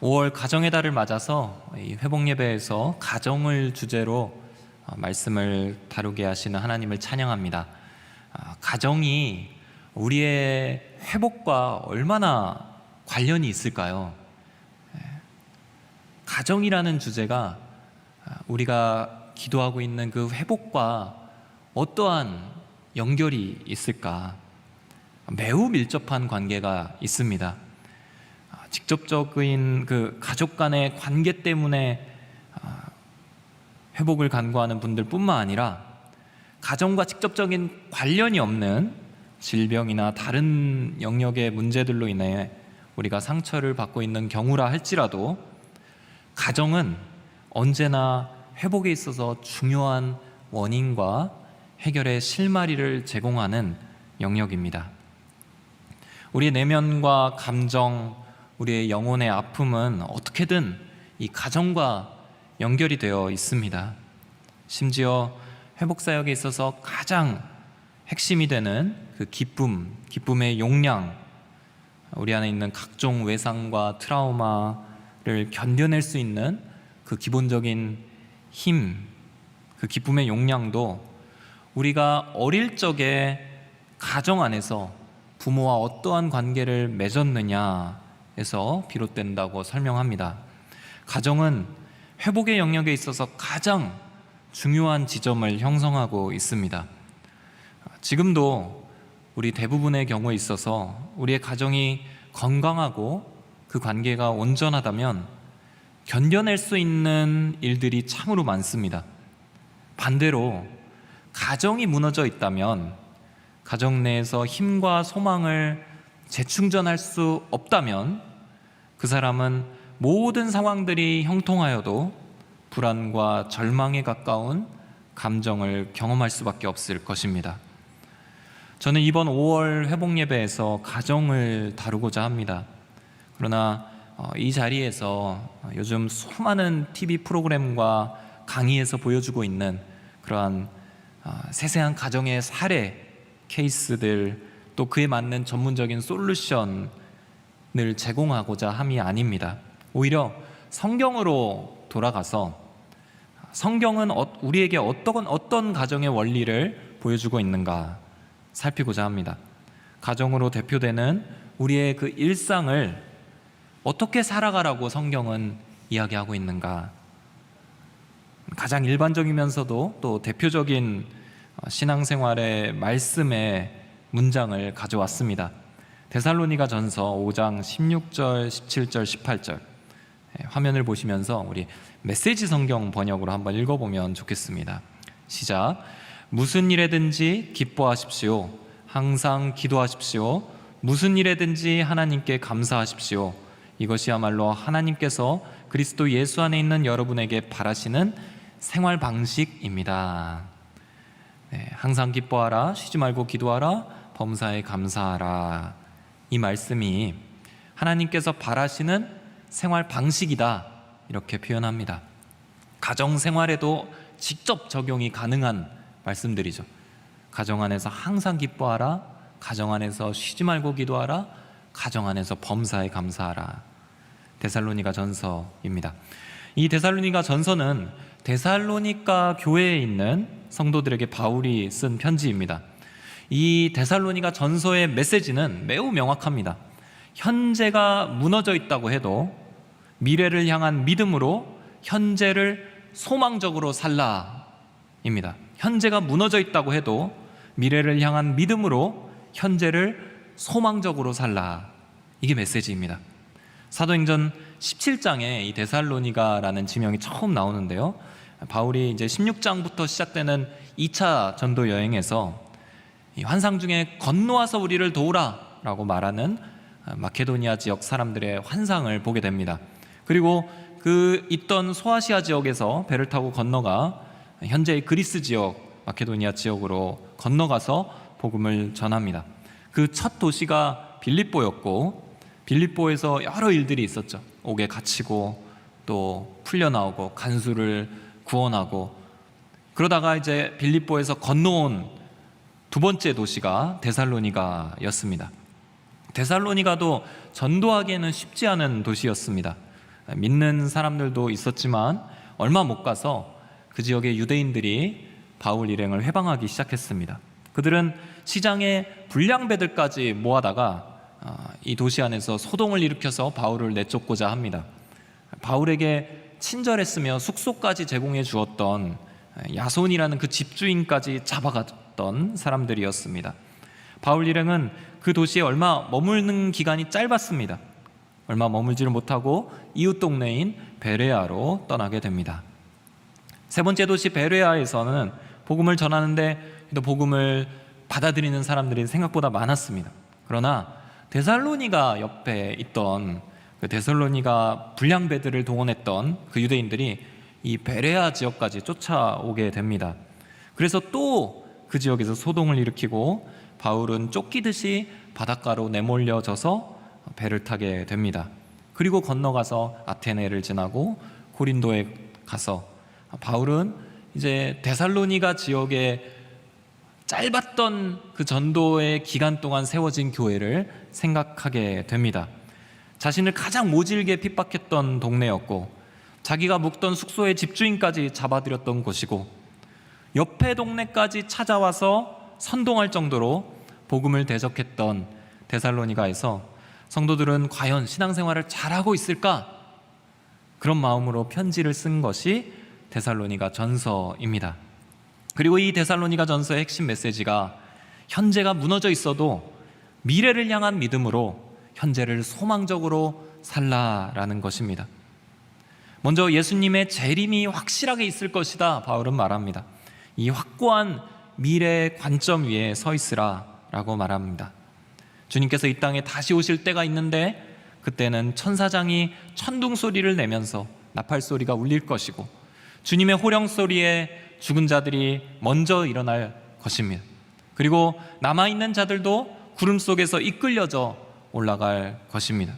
5월 가정의 달을 맞아서 이 회복 예배에서 가정을 주제로 말씀을 다루게 하시는 하나님을 찬양합니다. 가정이 우리의 회복과 얼마나 관련이 있을까요? 가정이라는 주제가 우리가 기도하고 있는 그 회복과 어떠한 연결이 있을까? 매우 밀접한 관계가 있습니다. 직접적인 그 가족 간의 관계 때문에 회복을 간구하는 분들뿐만 아니라 가정과 직접적인 관련이 없는 질병이나 다른 영역의 문제들로 인해 우리가 상처를 받고 있는 경우라 할지라도 가정은 언제나 회복에 있어서 중요한 원인과 해결의 실마리를 제공하는 영역입니다. 우리의 내면과 감정, 우리의 영혼의 아픔은 어떻게든 이 가정과 연결이 되어 있습니다. 심지어 회복사역에 있어서 가장 핵심이 되는 그 기쁨의 용량, 우리 안에 있는 각종 외상과 트라우마를 견뎌낼 수 있는 그 기본적인 힘, 그 기쁨의 용량도 우리가 어릴 적에 가정 안에서 부모와 어떠한 관계를 맺었느냐에서 비롯된다고 설명합니다. 가정은 회복의 영역에 있어서 가장 중요한 지점을 형성하고 있습니다. 지금도 우리 대부분의 경우에 있어서 우리의 가정이 건강하고 그 관계가 온전하다면 견뎌낼 수 있는 일들이 참으로 많습니다. 반대로 가정이 무너져 있다면, 가정 내에서 힘과 소망을 재충전할 수 없다면 그 사람은 모든 상황들이 형통하여도 불안과 절망에 가까운 감정을 경험할 수밖에 없을 것입니다. 저는 이번 5월 회복 예배에서 가정을 다루고자 합니다. 그러나 이 자리에서 요즘 수많은 TV 프로그램과 강의에서 보여주고 있는 그러한 세세한 가정의 사례 케이스들, 또 그에 맞는 전문적인 솔루션을 제공하고자 함이 아닙니다. 오히려 성경으로 돌아가서 성경은 우리에게 어떤 가정의 원리를 보여주고 있는가 살피고자 합니다. 가정으로 대표되는 우리의 그 일상을 어떻게 살아가라고 성경은 이야기하고 있는가, 가장 일반적이면서도 또 대표적인 신앙생활의 말씀의 문장을 가져왔습니다. 데살로니가 전서 5장 16절, 17절, 18절 화면을 보시면서 우리 메시지 성경 번역으로 한번 읽어보면 좋겠습니다. 시작. 무슨 일에든지 기뻐하십시오. 항상 기도하십시오. 무슨 일에든지 하나님께 감사하십시오. 이것이야말로 하나님께서 그리스도 예수 안에 있는 여러분에게 바라시는 생활 방식입니다. 항상 기뻐하라, 쉬지 말고 기도하라, 범사에 감사하라. 이 말씀이 하나님께서 바라시는 생활 방식이다, 이렇게 표현합니다. 가정 생활에도 직접 적용이 가능한 말씀들이죠. 가정 안에서 항상 기뻐하라, 가정 안에서 쉬지 말고 기도하라, 가정 안에서 범사에 감사하라. 데살로니가 전서입니다. 이 데살로니가 전서는 데살로니가 교회에 있는 성도들에게 바울이 쓴 편지입니다. 이 데살로니가 전서의 메시지는 매우 명확합니다. 현재가 무너져 있다고 해도 미래를 향한 믿음으로 현재를 소망적으로 살라입니다. 현재가 무너져 있다고 해도 미래를 향한 믿음으로 현재를 소망적으로 살라, 이게 메시지입니다. 사도행전 17장에 이 데살로니가라는 지명이 처음 나오는데요, 바울이 이제 16장부터 시작되는 2차 전도 여행에서 이 환상 중에 건너와서 우리를 도우라 라고 말하는 마케도니아 지역 사람들의 환상을 보게 됩니다. 그리고 그 있던 소아시아 지역에서 배를 타고 건너가 현재의 그리스 지역, 마케도니아 지역으로 건너가서 복음을 전합니다. 그 첫 도시가 빌립보였고, 빌립보에서 여러 일들이 있었죠. 옥에 갇히고 또 풀려나오고 간수를 구원하고, 그러다가 이제 빌립보에서 건너온 두 번째 도시가 데살로니가였습니다. 데살로니가도 전도하기에는 쉽지 않은 도시였습니다. 믿는 사람들도 있었지만 얼마 못 가서 그 지역의 유대인들이 바울 일행을 회방하기 시작했습니다. 그들은 시장에 불량배들까지 모아다가 이 도시 안에서 소동을 일으켜서 바울을 내쫓고자 합니다. 바울에게 친절했으며 숙소까지 제공해 주었던 야손이라는 그 집주인까지 잡아갔던 사람들이었습니다. 바울 일행은 그 도시에 얼마 머무는 기간이 짧았습니다. 얼마 머물지를 못하고 이웃 동네인 베레아로 떠나게 됩니다. 세 번째 도시 베레아에서는 복음을 전하는데 복음을 받아들이는 사람들이 생각보다 많았습니다. 그러나 데살로니가 옆에 있던 그 데살로니가 불량배들을 동원했던 그 유대인들이 이 베레아 지역까지 쫓아오게 됩니다. 그래서 또 그 지역에서 소동을 일으키고 바울은 쫓기듯이 바닷가로 내몰려져서 배를 타게 됩니다. 그리고 건너가서 아테네를 지나고 고린도에 가서 바울은 이제 데살로니가 지역에 짧았던 그 전도의 기간 동안 세워진 교회를 생각하게 됩니다. 자신을 가장 모질게 핍박했던 동네였고 자기가 묵던 숙소의 집주인까지 잡아들였던 곳이고 옆에 동네까지 찾아와서 선동할 정도로 복음을 대적했던 데살로니가에서 성도들은 과연 신앙생활을 잘하고 있을까? 그런 마음으로 편지를 쓴 것이 데살로니가 전서입니다. 그리고 이 데살로니가 전서의 핵심 메시지가 현재가 무너져 있어도 미래를 향한 믿음으로 현재를 소망적으로 살라라는 것입니다. 먼저 예수님의 재림이 확실하게 있을 것이다 바울은 말합니다. 이 확고한 미래의 관점 위에 서 있으라 라고 말합니다. 주님께서 이 땅에 다시 오실 때가 있는데 그때는 천사장이 천둥 소리를 내면서 나팔 소리가 울릴 것이고 주님의 호령 소리에 죽은 자들이 먼저 일어날 것입니다. 그리고 남아있는 자들도 구름 속에서 이끌려져 올라갈 것입니다.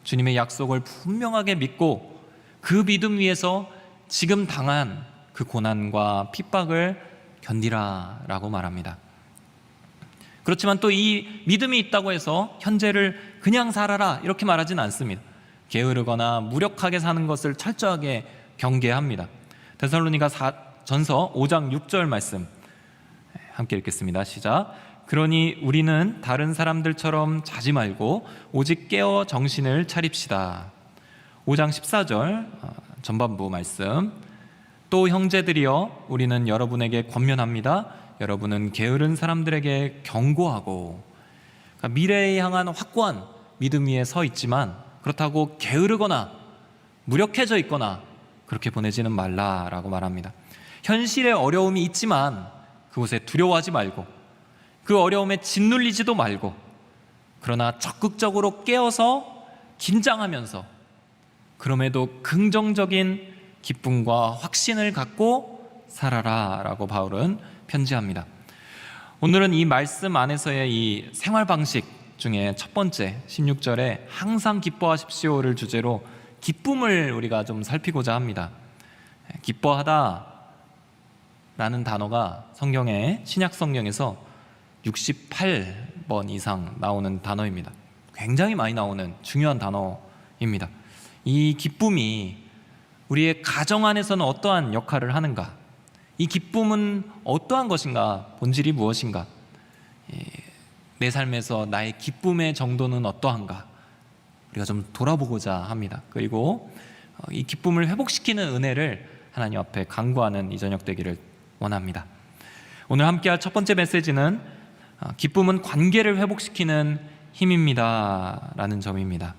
주님의 약속을 분명하게 믿고 그 믿음 위에서 지금 당한 그 고난과 핍박을 견디라 라고 말합니다. 그렇지만 또 이 믿음이 있다고 해서 현재를 그냥 살아라 이렇게 말하지는 않습니다. 게으르거나 무력하게 사는 것을 철저하게 경계합니다. 데살로니가 전서 5장 6절 말씀 함께 읽겠습니다. 시작. 그러니 우리는 다른 사람들처럼 자지 말고 오직 깨어 정신을 차립시다. 5장 14절 전반부 말씀. 또 형제들이여 우리는 여러분에게 권면합니다. 여러분은 게으른 사람들에게 경고하고, 그러니까 미래에 향한 확고한 믿음 위에 서 있지만 그렇다고 게으르거나 무력해져 있거나 그렇게 보내지는 말라라고 말합니다. 현실에 어려움이 있지만 그곳에 두려워하지 말고 그 어려움에 짓눌리지도 말고, 그러나 적극적으로 깨어서 긴장하면서 그럼에도 긍정적인 기쁨과 확신을 갖고 살아라 라고 바울은 편지합니다. 오늘은 이 말씀 안에서의 이 생활 방식 중에 첫 번째 16절에 항상 기뻐하십시오를 주제로 기쁨을 우리가 좀 살피고자 합니다. 기뻐하다 라는 단어가 성경에 신약 성경에서 68번 이상 나오는 단어입니다. 굉장히 많이 나오는 중요한 단어입니다. 이 기쁨이 우리의 가정 안에서는 어떠한 역할을 하는가? 이 기쁨은 어떠한 것인가? 본질이 무엇인가? 내 삶에서 나의 기쁨의 정도는 어떠한가? 우리가 좀 돌아보고자 합니다. 그리고 이 기쁨을 회복시키는 은혜를 하나님 앞에 간구하는 이 저녁 되기를 원합니다. 오늘 함께할 첫 번째 메시지는 기쁨은 관계를 회복시키는 힘입니다 라는 점입니다.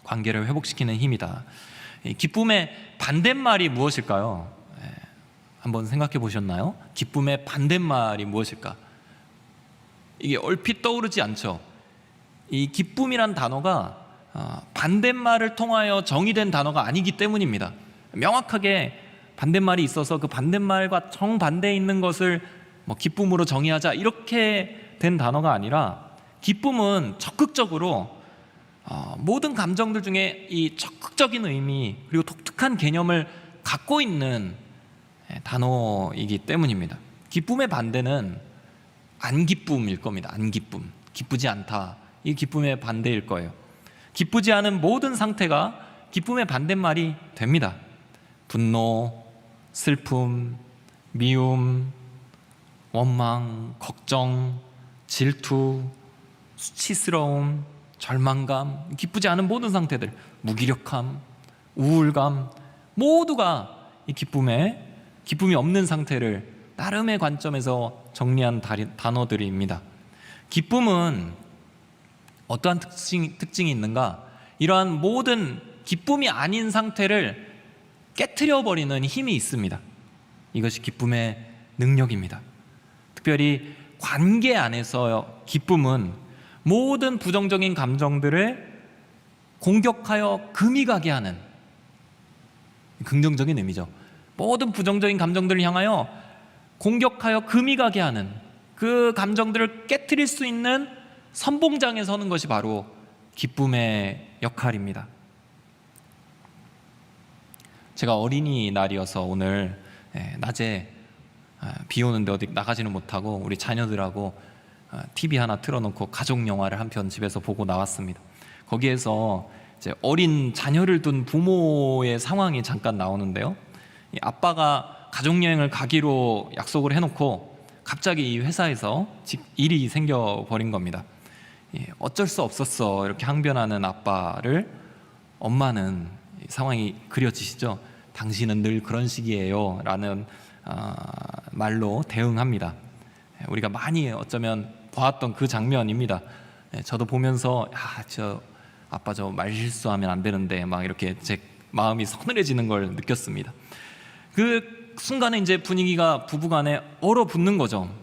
관계를 회복시키는 힘이다. 기쁨의 반대말이 무엇일까요? 한번 생각해 보셨나요? 기쁨의 반대말이 무엇일까? 이게 얼핏 떠오르지 않죠. 이 기쁨이란 단어가 반대말을 통하여 정의된 단어가 아니기 때문입니다. 명확하게 반대말이 있어서 그 반대말과 정반대에 있는 것을 기쁨으로 정의하자 이렇게 된 단어가 아니라, 기쁨은 적극적으로 모든 감정들 중에 이 적극적인 의미 그리고 독특한 개념을 갖고 있는 단어이기 때문입니다. 기쁨의 반대는 안 기쁨일 겁니다. 안 기쁨, 기쁘지 않다, 이 기쁨의 반대일 거예요. 기쁘지 않은 모든 상태가 기쁨의 반대말이 됩니다. 분노, 슬픔, 미움, 원망, 걱정, 질투, 수치스러움, 절망감, 기쁘지 않은 모든 상태들, 무기력함, 우울감, 모두가 이 기쁨이 없는 상태를 나름의 관점에서 정리한 단어들입니다. 기쁨은 어떠한 특징이 있는가? 이러한 모든 기쁨이 아닌 상태를 깨트려버리는 힘이 있습니다. 이것이 기쁨의 능력입니다. 특별히 관계 안에서 기쁨은 모든 부정적인 감정들을 공격하여 금이 가게 하는 긍정적인 의미죠. 모든 부정적인 감정들을 향하여 공격하여 금이 가게 하는 그 감정들을 깨트릴 수 있는 선봉장에 서는 것이 바로 기쁨의 역할입니다. 제가 어린이날이어서 오늘 낮에 비 오는데 어디 나가지는 못하고 우리 자녀들하고 TV 하나 틀어놓고 가족 영화를 한 편 집에서 보고 나왔습니다. 거기에서 이제 어린 자녀를 둔 부모의 상황이 잠깐 나오는데요. 이 아빠가 가족여행을 가기로 약속을 해놓고 갑자기 이 회사에서 일이 생겨버린 겁니다. 어쩔 수 없었어 이렇게 항변하는 아빠를 엄마는 상황이 그려지시죠? 당신은 늘 그런 식이에요 라는 말로 대응합니다. 우리가 많이 어쩌면 보았던 그 장면입니다. 저도 보면서 저 아빠 저 말실수하면 안 되는데 막 이렇게 제 마음이 서늘해지는 걸 느꼈습니다. 그 순간에 이제 분위기가 부부간에 얼어붙는 거죠.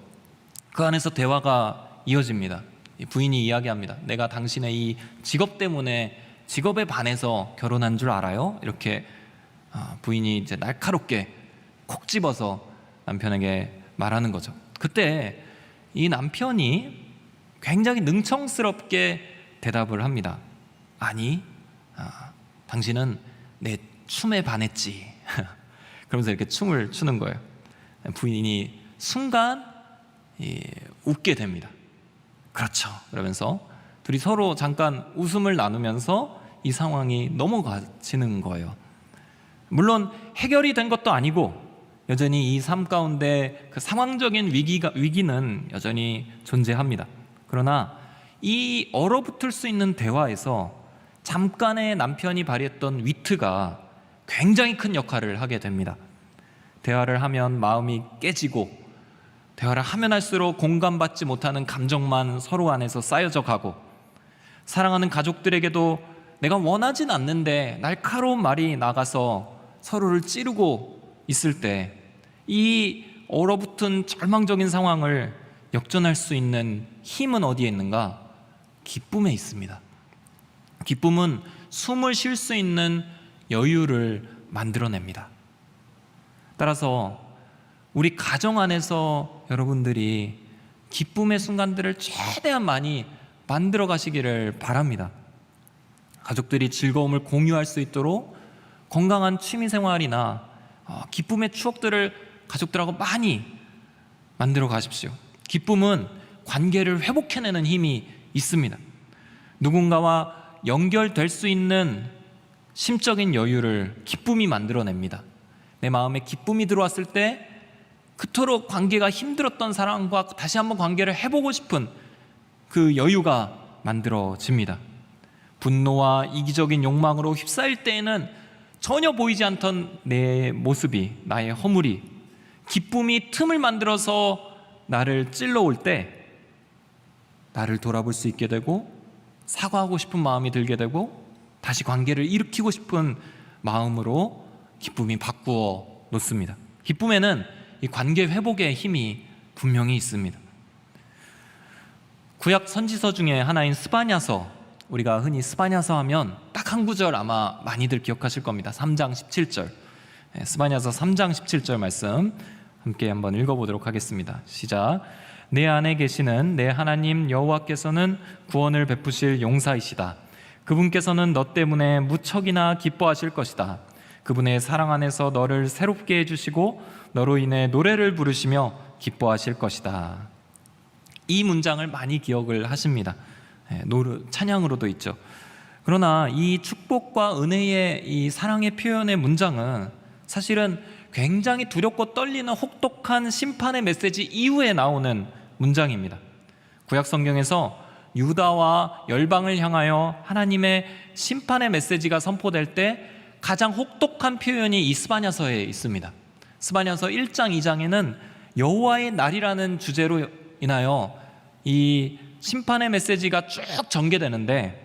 그 안에서 대화가 이어집니다. 부인이 이야기합니다. 내가 당신의 이 직업 때문에 직업에 반해서 결혼한 줄 알아요? 이렇게 부인이 이제 날카롭게 콕 집어서 남편에게 말하는 거죠. 그때 이 남편이 굉장히 능청스럽게 대답을 합니다. 아니, 당신은 내 춤에 반했지. 그러면서 이렇게 춤을 추는 거예요. 부인이 순간 웃게 됩니다. 그렇죠. 그러면서 둘이 서로 잠깐 웃음을 나누면서 이 상황이 넘어가지는 거예요. 물론 해결이 된 것도 아니고 여전히 이 삶 가운데 그 상황적인 위기는 여전히 존재합니다. 그러나 이 얼어붙을 수 있는 대화에서 잠깐의 남편이 발휘했던 위트가 굉장히 큰 역할을 하게 됩니다. 대화를 하면 마음이 깨지고 대화를 하면 할수록 공감받지 못하는 감정만 서로 안에서 쌓여져 가고 사랑하는 가족들에게도 내가 원하진 않는데 날카로운 말이 나가서 서로를 찌르고 있을 때 이 얼어붙은 절망적인 상황을 역전할 수 있는 힘은 어디에 있는가? 기쁨에 있습니다. 기쁨은 숨을 쉴 수 있는 여유를 만들어냅니다. 따라서 우리 가정 안에서 여러분들이 기쁨의 순간들을 최대한 많이 만들어 가시기를 바랍니다. 가족들이 즐거움을 공유할 수 있도록 건강한 취미생활이나 기쁨의 추억들을 가족들하고 많이 만들어 가십시오. 기쁨은 관계를 회복해내는 힘이 있습니다. 누군가와 연결될 수 있는 심적인 여유를 기쁨이 만들어냅니다. 내 마음에 기쁨이 들어왔을 때 그토록 관계가 힘들었던 사람과 다시 한번 관계를 해보고 싶은 그 여유가 만들어집니다. 분노와 이기적인 욕망으로 휩싸일 때에는 전혀 보이지 않던 내 모습이, 나의 허물이 기쁨이 틈을 만들어서 나를 찔러올 때 나를 돌아볼 수 있게 되고 사과하고 싶은 마음이 들게 되고 다시 관계를 일으키고 싶은 마음으로 기쁨이 바꾸어 놓습니다. 기쁨에는 이 관계 회복의 힘이 분명히 있습니다. 구약 선지서 중에 하나인 스바냐서, 우리가 흔히 스바냐서 하면 딱 한 구절 아마 많이들 기억하실 겁니다. 3장 17절. 스바냐서 3장 17절 말씀 함께 한번 읽어보도록 하겠습니다. 시작. 내 안에 계시는 내 하나님 여호와께서는 구원을 베푸실 용사이시다. 그분께서는 너 때문에 무척이나 기뻐하실 것이다. 그분의 사랑 안에서 너를 새롭게 해주시고 너로 인해 노래를 부르시며 기뻐하실 것이다. 이 문장을 많이 기억을 하십니다. 찬양으로도 있죠. 그러나 이 축복과 은혜의 이 사랑의 표현의 문장은 사실은 굉장히 두렵고 떨리는 혹독한 심판의 메시지 이후에 나오는 문장입니다. 구약 성경에서 유다와 열방을 향하여 하나님의 심판의 메시지가 선포될 때 가장 혹독한 표현이 이 스바냐서에 있습니다. 스바냐서 1장 2장에는 여호와의 날이라는 주제로 인하여 이 심판의 메시지가 쭉 전개되는데,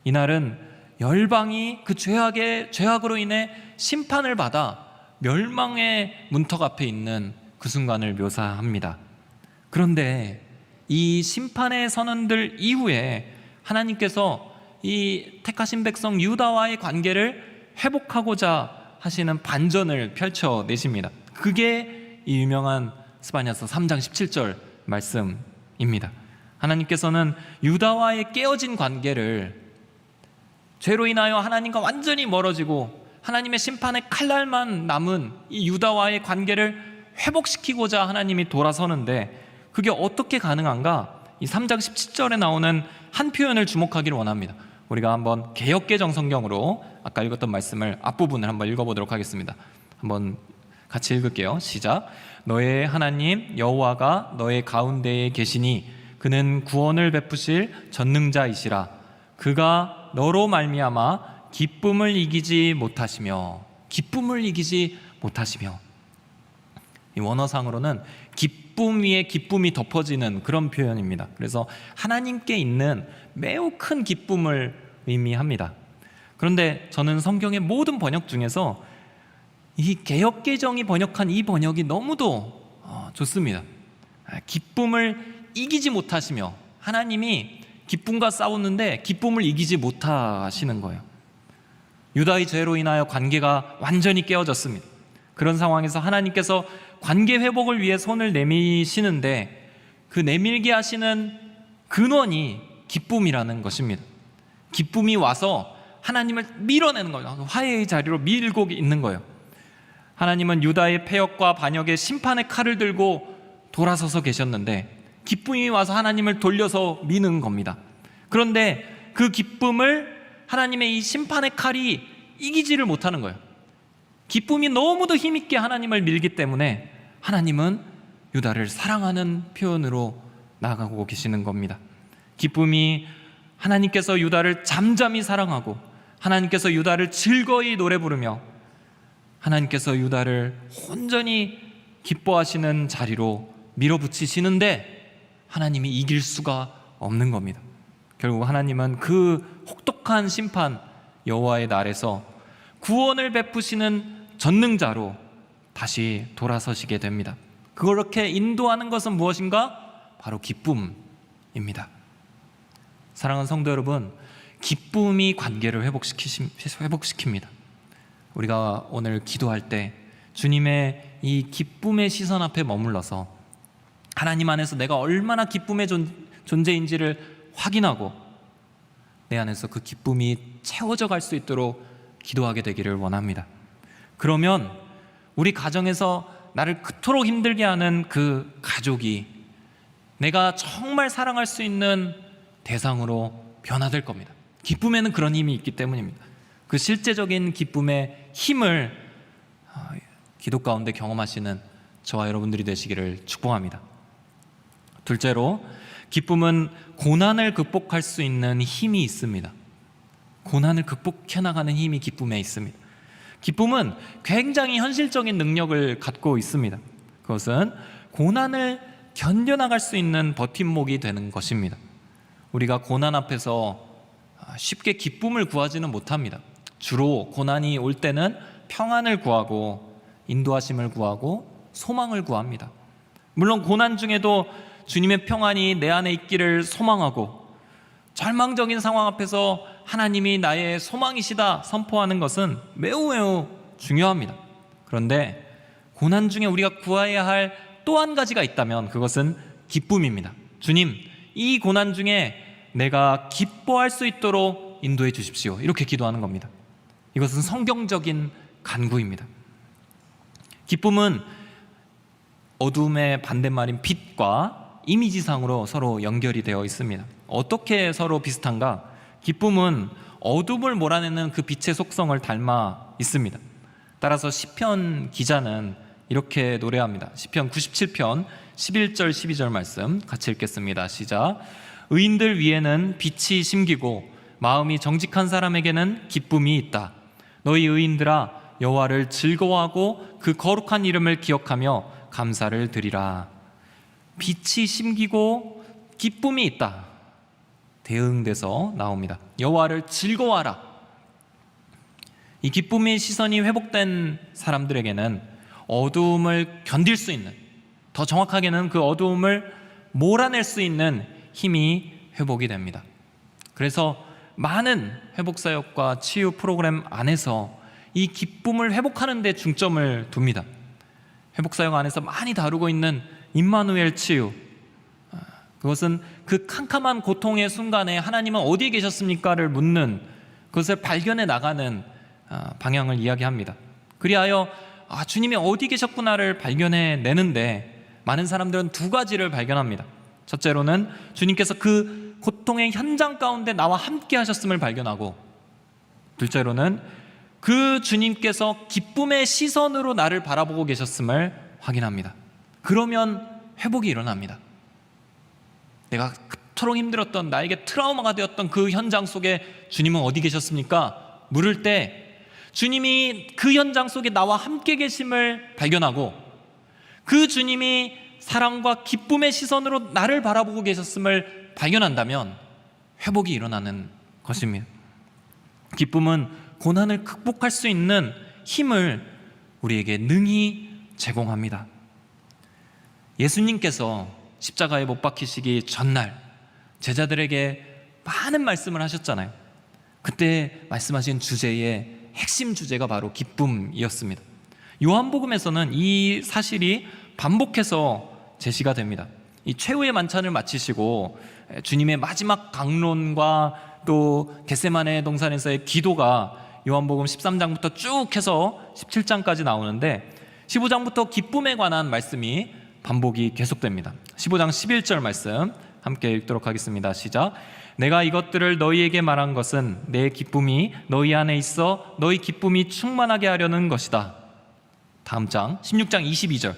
이날은 열방이 그 죄악으로 인해 심판을 받아 멸망의 문턱 앞에 있는 그 순간을 묘사합니다. 그런데 이 심판의 선언들 이후에 하나님께서 이 택하신 백성 유다와의 관계를 회복하고자 하시는 반전을 펼쳐내십니다. 그게 이 유명한 스바냐서 3장 17절 말씀입니다. 하나님께서는 유다와의 깨어진 관계를, 죄로 인하여 하나님과 완전히 멀어지고 하나님의 심판의 칼날만 남은 이 유다와의 관계를 회복시키고자 하나님이 돌아서는데, 그게 어떻게 가능한가? 이 3장 17절에 나오는 한 표현을 주목하기를 원합니다. 우리가 한번 개역개정 성경으로 아까 읽었던 말씀을 앞부분을 한번 읽어보도록 하겠습니다. 한번 같이 읽을게요. 시작. 너의 하나님 여호와가 너의 가운데에 계시니 그는 구원을 베푸실 전능자이시라. 그가 너로 말미암아 기쁨을 이기지 못하시며, 기쁨을 이기지 못하시며. 이 원어상으로는 기쁨 위에 기쁨이 덮어지는 그런 표현입니다. 그래서 하나님께 있는 매우 큰 기쁨을 의미합니다. 그런데 저는 성경의 모든 번역 중에서 이 개역개정이 번역한 이 번역이 너무도 좋습니다. 기쁨을 이기지 못하시며, 하나님이 기쁨과 싸우는데 기쁨을 이기지 못하시는 거예요. 유다의 죄로 인하여 관계가 완전히 깨어졌습니다. 그런 상황에서 하나님께서 관계 회복을 위해 손을 내미시는데, 그 내밀게 하시는 근원이 기쁨이라는 것입니다. 기쁨이 와서 하나님을 밀어내는 거예요. 화해의 자리로 밀고 있는 거예요. 하나님은 유다의 패역과 반역의 심판의 칼을 들고 돌아서서 계셨는데, 기쁨이 와서 하나님을 돌려서 미는 겁니다. 그런데 그 기쁨을 하나님의 이 심판의 칼이 이기지를 못하는 거예요. 기쁨이 너무도 힘있게 하나님을 밀기 때문에 하나님은 유다를 사랑하는 표현으로 나아가고 계시는 겁니다. 기쁨이 하나님께서 유다를 잠잠히 사랑하고, 하나님께서 유다를 즐거이 노래 부르며, 하나님께서 유다를 온전히 기뻐하시는 자리로 밀어붙이시는데 하나님이 이길 수가 없는 겁니다. 결국 하나님은 그 혹독한 심판 여호와의 날에서 구원을 베푸시는 전능자로 다시 돌아서시게 됩니다. 그렇게 인도하는 것은 무엇인가? 바로 기쁨입니다. 사랑하는 성도 여러분, 기쁨이 관계를 회복시킵니다. 우리가 오늘 기도할 때 주님의 이 기쁨의 시선 앞에 머물러서 하나님 안에서 내가 얼마나 기쁨의 존재인지를 확인하고 내 안에서 그 기쁨이 채워져 갈 수 있도록 기도하게 되기를 원합니다. 그러면 우리 가정에서 나를 그토록 힘들게 하는 그 가족이 내가 정말 사랑할 수 있는 대상으로 변화될 겁니다. 기쁨에는 그런 힘이 있기 때문입니다. 그 실제적인 기쁨의 힘을 기도 가운데 경험하시는 저와 여러분들이 되시기를 축복합니다. 둘째로, 기쁨은 고난을 극복할 수 있는 힘이 있습니다. 고난을 극복해 나가는 힘이 기쁨에 있습니다. 기쁨은 굉장히 현실적인 능력을 갖고 있습니다. 그것은 고난을 견뎌나갈 수 있는 버팀목이 되는 것입니다. 우리가 고난 앞에서 쉽게 기쁨을 구하지는 못합니다. 주로 고난이 올 때는 평안을 구하고 인도하심을 구하고 소망을 구합니다. 물론 고난 중에도 주님의 평안이 내 안에 있기를 소망하고, 절망적인 상황 앞에서 하나님이 나의 소망이시다 선포하는 것은 매우 중요합니다. 그런데 고난 중에 우리가 구해야 할 또 한 가지가 있다면 그것은 기쁨입니다. 주님, 이 고난 중에 내가 기뻐할 수 있도록 인도해 주십시오. 이렇게 기도하는 겁니다. 이것은 성경적인 간구입니다. 기쁨은 어둠의 반대말인 빛과 이미지상으로 서로 연결이 되어 있습니다. 어떻게 서로 비슷한가? 기쁨은 어둠을 몰아내는 그 빛의 속성을 닮아 있습니다. 따라서 시편 기자는 이렇게 노래합니다. 시편 97편 11절 12절 말씀 같이 읽겠습니다. 시작. 의인들 위에는 빛이 심기고 마음이 정직한 사람에게는 기쁨이 있다. 너희 의인들아 여호와를 즐거워하고 그 거룩한 이름을 기억하며 감사를 드리라. 빛이 심기고 기쁨이 있다. 대응돼서 나옵니다. 여호와를 즐거워하라. 이 기쁨의 시선이 회복된 사람들에게는 어두움을 견딜 수 있는, 더 정확하게는 그 어두움을 몰아낼 수 있는 힘이 회복이 됩니다. 그래서 많은 회복사역과 치유 프로그램 안에서 이 기쁨을 회복하는 데 중점을 둡니다. 회복사역 안에서 많이 다루고 있는 임마누엘 치유, 그것은 그 캄캄한 고통의 순간에 하나님은 어디에 계셨습니까를 묻는, 그것을 발견해 나가는 방향을 이야기합니다. 그리하여 주님이 어디 계셨구나를 발견해 내는데 많은 사람들은 두 가지를 발견합니다. 첫째로는 주님께서 그 고통의 현장 가운데 나와 함께 하셨음을 발견하고, 둘째로는 그 주님께서 기쁨의 시선으로 나를 바라보고 계셨음을 확인합니다. 그러면 회복이 일어납니다. 내가 그토록 힘들었던, 나에게 트라우마가 되었던 그 현장 속에 주님은 어디 계셨습니까? 물을 때 주님이 그 현장 속에 나와 함께 계심을 발견하고, 그 주님이 사랑과 기쁨의 시선으로 나를 바라보고 계셨음을 발견한다면 회복이 일어나는 것입니다. 기쁨은 고난을 극복할 수 있는 힘을 우리에게 능히 제공합니다. 예수님께서 십자가에 못 박히시기 전날 제자들에게 많은 말씀을 하셨잖아요. 그때 말씀하신 주제의 핵심 주제가 바로 기쁨이었습니다. 요한복음에서는 이 사실이 반복해서 제시가 됩니다. 이 최후의 만찬을 마치시고 주님의 마지막 강론과 또 겟세마네 동산에서의 기도가 요한복음 13장부터 쭉 해서 17장까지 나오는데 15장부터 기쁨에 관한 말씀이 반복이 계속됩니다. 15장 11절 말씀 함께 읽도록 하겠습니다. 시작. 내가 이것들을 너희에게 말한 것은 내 기쁨이 너희 안에 있어 너희 기쁨이 충만하게 하려는 것이다. 다음 장 16장 22절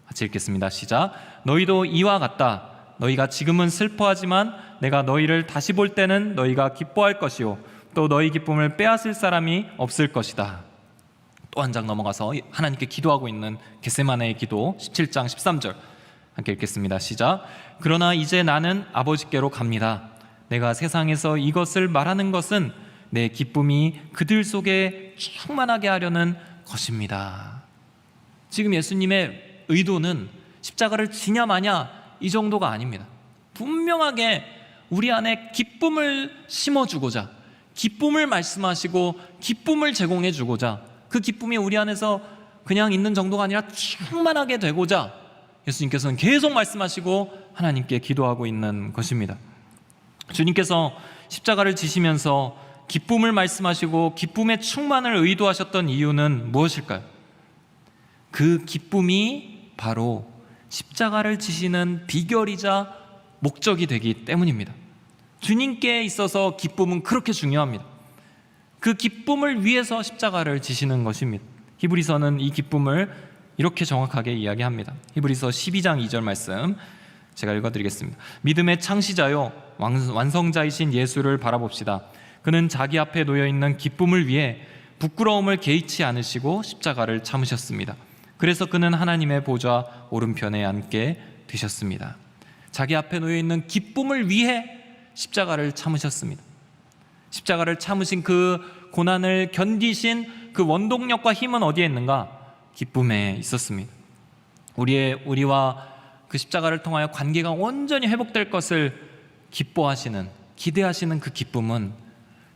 같이 읽겠습니다. 시작. 너희도 이와 같다. 너희가 지금은 슬퍼하지만 내가 너희를 다시 볼 때는 너희가 기뻐할 것이요 또 너희 기쁨을 빼앗을 사람이 없을 것이다. 또 한 장 넘어가서 하나님께 기도하고 있는 겟세마네의 기도 17장 13절 함께 읽겠습니다. 시작. 그러나 이제 나는 아버지께로 갑니다. 내가 세상에서 이것을 말하는 것은 내 기쁨이 그들 속에 충만하게 하려는 것입니다. 지금 예수님의 의도는 십자가를 지냐 마냐 이 정도가 아닙니다. 분명하게 우리 안에 기쁨을 심어주고자, 기쁨을 말씀하시고 기쁨을 제공해 주고자, 그 기쁨이 우리 안에서 그냥 있는 정도가 아니라 충만하게 되고자 예수님께서는 계속 말씀하시고 하나님께 기도하고 있는 것입니다. 주님께서 십자가를 지시면서 기쁨을 말씀하시고 기쁨의 충만을 의도하셨던 이유는 무엇일까요? 그 기쁨이 바로 십자가를 지시는 비결이자 목적이 되기 때문입니다. 주님께 있어서 기쁨은 그렇게 중요합니다. 그 기쁨을 위해서 십자가를 지시는 것입니다. 히브리서는 이 기쁨을 이렇게 정확하게 이야기합니다. 히브리서 12장 2절 말씀 제가 읽어드리겠습니다. 믿음의 창시자요 완성자이신 예수를 바라봅시다. 그는 자기 앞에 놓여있는 기쁨을 위해 부끄러움을 개의치 않으시고 십자가를 참으셨습니다. 그래서 그는 하나님의 보좌 오른편에 앉게 되셨습니다. 자기 앞에 놓여있는 기쁨을 위해 십자가를 참으셨습니다. 십자가를 참으신 그 고난을 견디신 그 원동력과 힘은 어디에 있는가? 기쁨에 있었습니다. 우리와 그 십자가를 통하여 관계가 온전히 회복될 것을 기뻐하시는, 기대하시는 그 기쁨은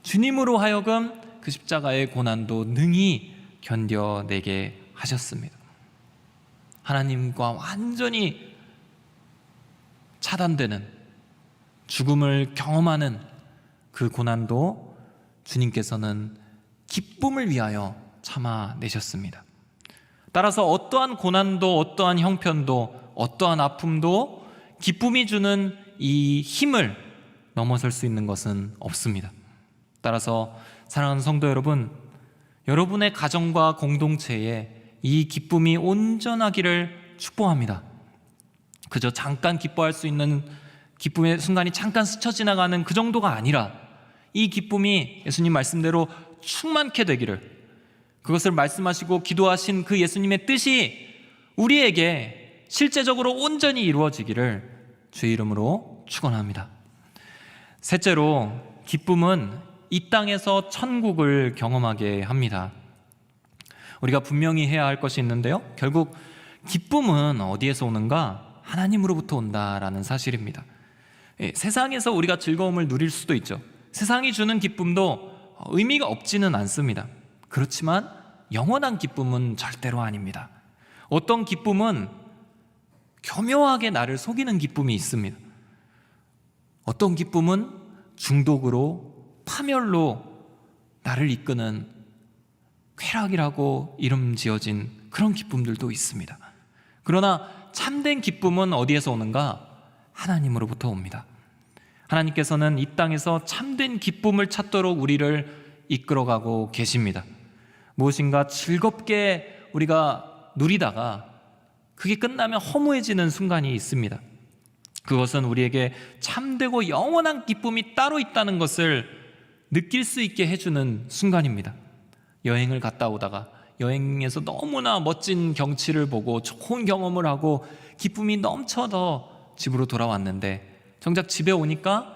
주님으로 하여금 그 십자가의 고난도 능히 견뎌내게 하셨습니다. 하나님과 완전히 차단되는 죽음을 경험하는 그 고난도 주님께서는 기쁨을 위하여 참아내셨습니다. 따라서 어떠한 고난도, 어떠한 형편도, 어떠한 아픔도 기쁨이 주는 이 힘을 넘어설 수 있는 것은 없습니다. 따라서 사랑하는 성도 여러분, 여러분의 가정과 공동체에 이 기쁨이 온전하기를 축복합니다. 그저 잠깐 기뻐할 수 있는 기쁨의 순간이 잠깐 스쳐 지나가는 그 정도가 아니라 이 기쁨이 예수님 말씀대로 충만케 되기를, 그것을 말씀하시고 기도하신 그 예수님의 뜻이 우리에게 실제적으로 온전히 이루어지기를 주의 이름으로 축원합니다. 셋째로, 기쁨은 이 땅에서 천국을 경험하게 합니다. 우리가 분명히 해야 할 것이 있는데요, 결국 기쁨은 어디에서 오는가? 하나님으로부터 온다라는 사실입니다. 세상에서 우리가 즐거움을 누릴 수도 있죠. 세상이 주는 기쁨도 의미가 없지는 않습니다. 그렇지만 영원한 기쁨은 절대로 아닙니다. 어떤 기쁨은 교묘하게 나를 속이는 기쁨이 있습니다. 어떤 기쁨은 중독으로, 파멸로 나를 이끄는 쾌락이라고 이름 지어진 그런 기쁨들도 있습니다. 그러나 참된 기쁨은 어디에서 오는가? 하나님으로부터 옵니다. 하나님께서는 이 땅에서 참된 기쁨을 찾도록 우리를 이끌어가고 계십니다. 무엇인가 즐겁게 우리가 누리다가 그게 끝나면 허무해지는 순간이 있습니다. 그것은 우리에게 참되고 영원한 기쁨이 따로 있다는 것을 느낄 수 있게 해주는 순간입니다. 여행을 갔다 오다가 여행에서 너무나 멋진 경치를 보고 좋은 경험을 하고 기쁨이 넘쳐서 집으로 돌아왔는데, 정작 집에 오니까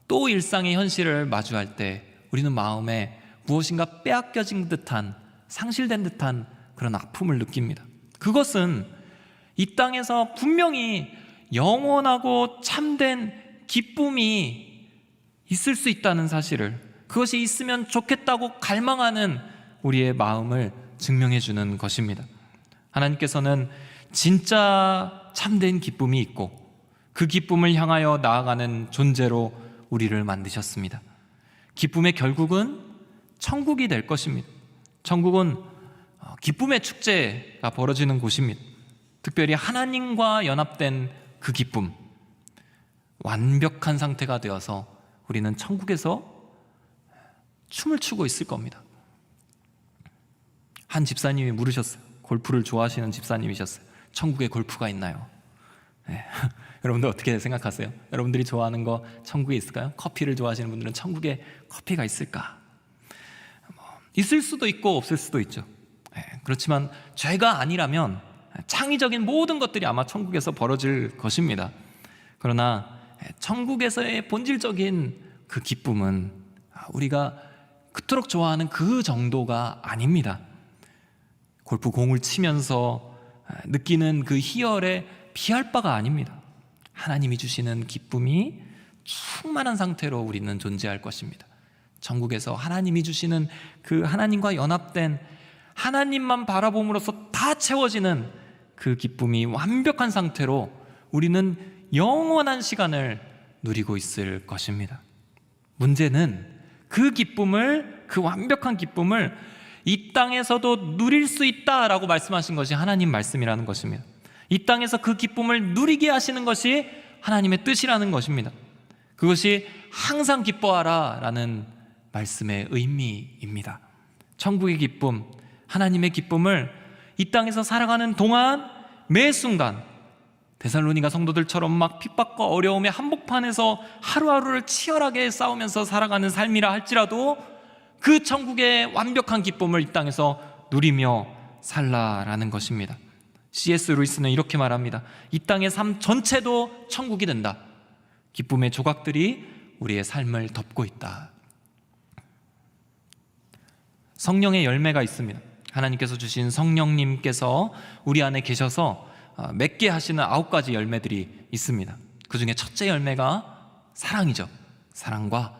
또 일상의 현실을 마주할 때 우리는 마음에 무엇인가 빼앗겨진 듯한, 상실된 듯한 그런 아픔을 느낍니다. 그것은 이 땅에서 분명히 영원하고 참된 기쁨이 있을 수 있다는 사실을, 그것이 있으면 좋겠다고 갈망하는 우리의 마음을 증명해 주는 것입니다. 하나님께서는 진짜 참된 기쁨이 있고 그 기쁨을 향하여 나아가는 존재로 우리를 만드셨습니다. 기쁨의 결국은 천국이 될 것입니다. 천국은 기쁨의 축제가 벌어지는 곳입니다. 특별히 하나님과 연합된 그 기쁨, 완벽한 상태가 되어서 우리는 천국에서 춤을 추고 있을 겁니다. 한 집사님이 물으셨어요. 골프를 좋아하시는 집사님이셨어요. 천국에 골프가 있나요? 네. 여러분들 어떻게 생각하세요? 여러분들이 좋아하는 거 천국에 있을까요? 커피를 좋아하시는 분들은 천국에 커피가 있을까? 있을 수도 있고 없을 수도 있죠. 네. 그렇지만 죄가 아니라면 창의적인 모든 것들이 아마 천국에서 벌어질 것입니다. 그러나 천국에서의 본질적인 그 기쁨은 우리가 그토록 좋아하는 그 정도가 아닙니다. 골프 공을 치면서 느끼는 그 희열에 비할 바가 아닙니다. 하나님이 주시는 기쁨이 충만한 상태로 우리는 존재할 것입니다. 천국에서 하나님이 주시는 그 하나님과 연합된, 하나님만 바라봄으로써 다 채워지는 그 기쁨이 완벽한 상태로 우리는 영원한 시간을 누리고 있을 것입니다. 문제는 그 기쁨을, 그 완벽한 기쁨을 이 땅에서도 누릴 수 있다라고 말씀하신 것이 하나님 말씀이라는 것입니다. 이 땅에서 그 기쁨을 누리게 하시는 것이 하나님의 뜻이라는 것입니다. 그것이 항상 기뻐하라 라는 말씀의 의미입니다. 천국의 기쁨, 하나님의 기쁨을 이 땅에서 살아가는 동안 매 순간 데살로니가 성도들처럼 막 핍박과 어려움의 한복판에서 하루하루를 치열하게 싸우면서 살아가는 삶이라 할지라도 그 천국의 완벽한 기쁨을 이 땅에서 누리며 살라라는 것입니다. C.S. 루이스는 이렇게 말합니다. 이 땅의 삶 전체도 천국이 된다. 기쁨의 조각들이 우리의 삶을 덮고 있다. 성령의 열매가 있습니다. 하나님께서 주신 성령님께서 우리 안에 계셔서 맺게 하시는 9가지 열매들이 있습니다. 그 중에 첫째 열매가 사랑이죠. 사랑과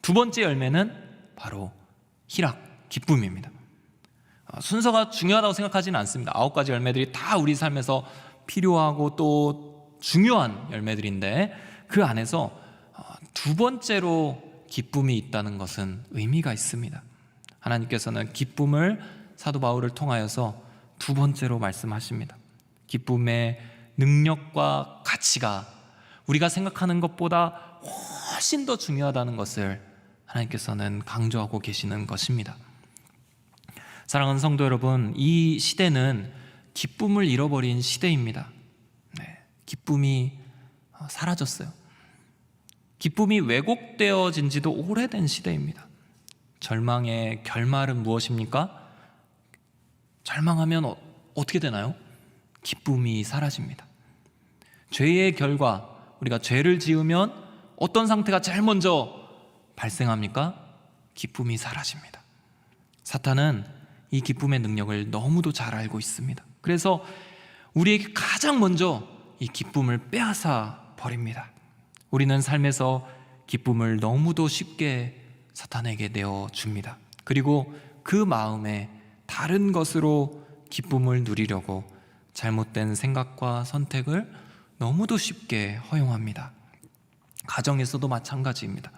두 번째 열매는 바로 희락, 기쁨입니다. 순서가 중요하다고 생각하지는 않습니다. 9가지 열매들이 다 우리 삶에서 필요하고 또 중요한 열매들인데 그 안에서 두 번째로 기쁨이 있다는 것은 의미가 있습니다. 하나님께서는 기쁨을 사도 바울을 통하여서 두 번째로 말씀하십니다. 기쁨의 능력과 가치가 우리가 생각하는 것보다 훨씬 더 중요하다는 것을 하나님께서는 강조하고 계시는 것입니다. 사랑하는 성도 여러분, 이 시대는 기쁨을 잃어버린 시대입니다. 기쁨이 사라졌어요. 기쁨이 왜곡되어진 지도 오래된 시대입니다. 절망의 결말은 무엇입니까? 절망하면 어떻게 되나요? 기쁨이 사라집니다. 죄의 결과, 우리가 죄를 지으면 어떤 상태가 제일 먼저 발생합니까? 기쁨이 사라집니다. 사탄은 이 기쁨의 능력을 너무도 잘 알고 있습니다. 그래서 우리에게 가장 먼저 이 기쁨을 빼앗아 버립니다. 우리는 삶에서 기쁨을 너무도 쉽게 사탄에게 내어줍니다. 그리고 그 마음에 다른 것으로 기쁨을 누리려고 잘못된 생각과 선택을 너무도 쉽게 허용합니다. 가정에서도 마찬가지입니다.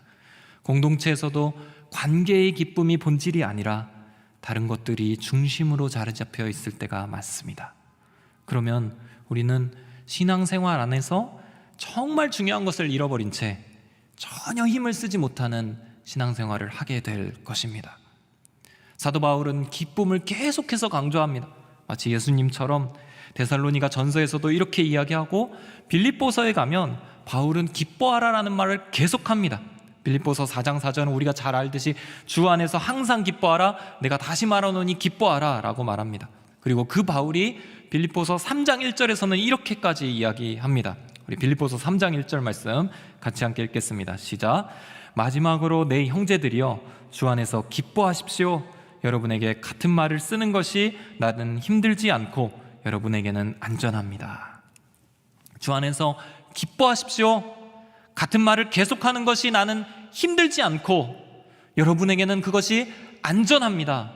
공동체에서도 관계의 기쁨이 본질이 아니라 다른 것들이 중심으로 자리 잡혀 있을 때가 많습니다. 그러면 우리는 신앙생활 안에서 정말 중요한 것을 잃어버린 채 전혀 힘을 쓰지 못하는 신앙생활을 하게 될 것입니다. 사도 바울은 기쁨을 계속해서 강조합니다. 마치 예수님처럼 데살로니가 전서에서도 이렇게 이야기하고, 빌립보서에 가면 바울은 기뻐하라라는 말을 계속합니다. 빌립보서 4장 4절은 우리가 잘 알듯이 주 안에서 항상 기뻐하라, 내가 다시 말하노니 기뻐하라 라고 말합니다. 그리고 그 바울이 빌립보서 3장 1절에서는 이렇게까지 이야기합니다. 우리 빌립보서 3장 1절 말씀 같이 함께 읽겠습니다. 시작. 마지막으로 내 형제들이여 주 안에서 기뻐하십시오. 여러분에게 같은 말을 쓰는 것이 나는 힘들지 않고 여러분에게는 안전합니다. 주 안에서 기뻐하십시오. 같은 말을 계속하는 것이 나는 힘들지 않고 여러분에게는 그것이 안전합니다.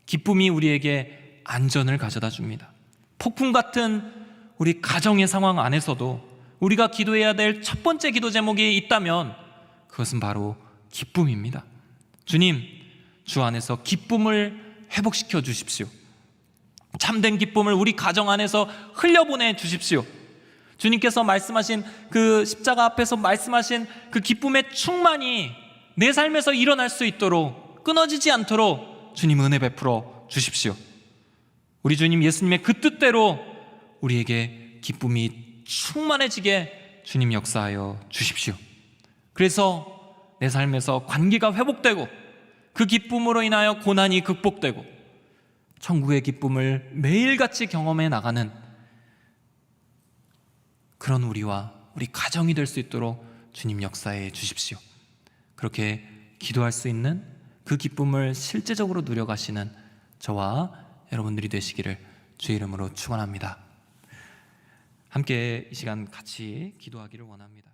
기쁨이 우리에게 안전을 가져다 줍니다. 폭풍 같은 우리 가정의 상황 안에서도 우리가 기도해야 될 첫 번째 기도 제목이 있다면 그것은 바로 기쁨입니다. 주님, 주 안에서 기쁨을 회복시켜 주십시오. 참된 기쁨을 우리 가정 안에서 흘려보내 주십시오. 주님께서 말씀하신 그 십자가 앞에서 말씀하신 그 기쁨의 충만이 내 삶에서 일어날 수 있도록, 끊어지지 않도록 주님 은혜 베풀어 주십시오. 우리 주님 예수님의 그 뜻대로 우리에게 기쁨이 충만해지게 주님 역사하여 주십시오. 그래서 내 삶에서 관계가 회복되고 그 기쁨으로 인하여 고난이 극복되고 천국의 기쁨을 매일같이 경험해 나가는 그런 우리와 우리 가정이 될 수 있도록 주님 역사해 주십시오. 그렇게 기도할 수 있는 그 기쁨을 실제적으로 누려가시는 저와 여러분들이 되시기를 주의 이름으로 축원합니다. 함께 이 시간 같이 기도하기를 원합니다.